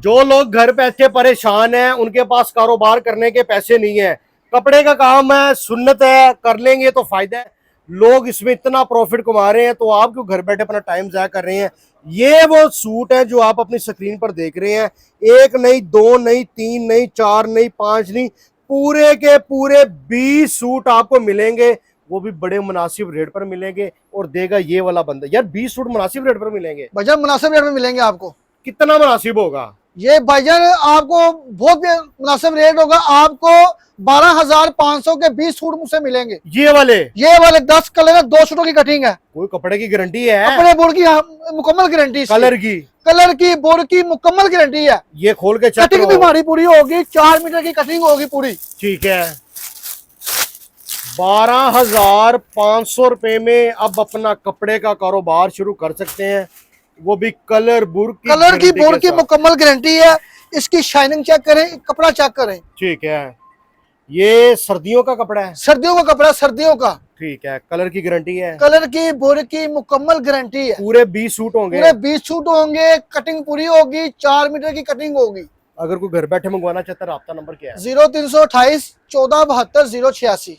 जो लोग घर बैठे परेशान हैं, उनके पास कारोबार करने के पैसे नहीं है, कपड़े का काम है, सुन्नत है, कर लेंगे तो फायदा है। लोग इसमें इतना प्रॉफिट कमा रहे हैं, तो आप क्यों घर बैठे अपना टाइम जाया कर रहे हैं। ये वो सूट है जो आप अपनी स्क्रीन पर देख रहे हैं। एक नहीं, दो नहीं, तीन नहीं, चार नहीं, पांच नहीं, पूरे के पूरे 20 सूट आपको मिलेंगे। वो भी बड़े मुनासिब रेट पर मिलेंगे। और देगा ये वाला बंदा। यार 20 सूट मुनासिब रेट पर मिलेंगे? भाईजान मुनासिब रेट में मिलेंगे आपको। कितना मुनासिब होगा? ये भाईजान आपको बहुत मुनासिब रेट होगा। आपको 12,500 के 20 सूट मुझसे मिलेंगे। ये वाले 10 कलर है, 2 सूटों की कटिंग है। कोई कपड़े की गारंटी है? कपड़े बोर्ड की मुकम्मल गारंटी। कलर की बोर्ड की मुकम्मल गारंटी है। ये खोल के चेक कटिंग भी हमारी पूरी होगी, 4 मीटर की कटिंग होगी पूरी। ठीक है। 12,500 रुपए में अब अपना कपड़े का कारोबार शुरू कर सकते हैं, वो भी कलर बोर्ड की मुकम्मल गारंटी है। इसकी शाइनिंग चेक करें, कपड़ा चेक करें। ठीक है। ये सर्दियों का कपड़ा है? सर्दियों का कपड़ा, सर्दियों का। ठीक है। कलर की गारंटी है? कलर की बोर्ड की मुकम्मल गारंटी है। पूरे 20 सूट होंगे? पूरे 20 सूट होंगे, कटिंग पूरी होगी, 4 मीटर की कटिंग होगी। अगर कोई घर बैठे मंगवाना चाहता है, राब्ता नंबर क्या है? 0328 14 72 086।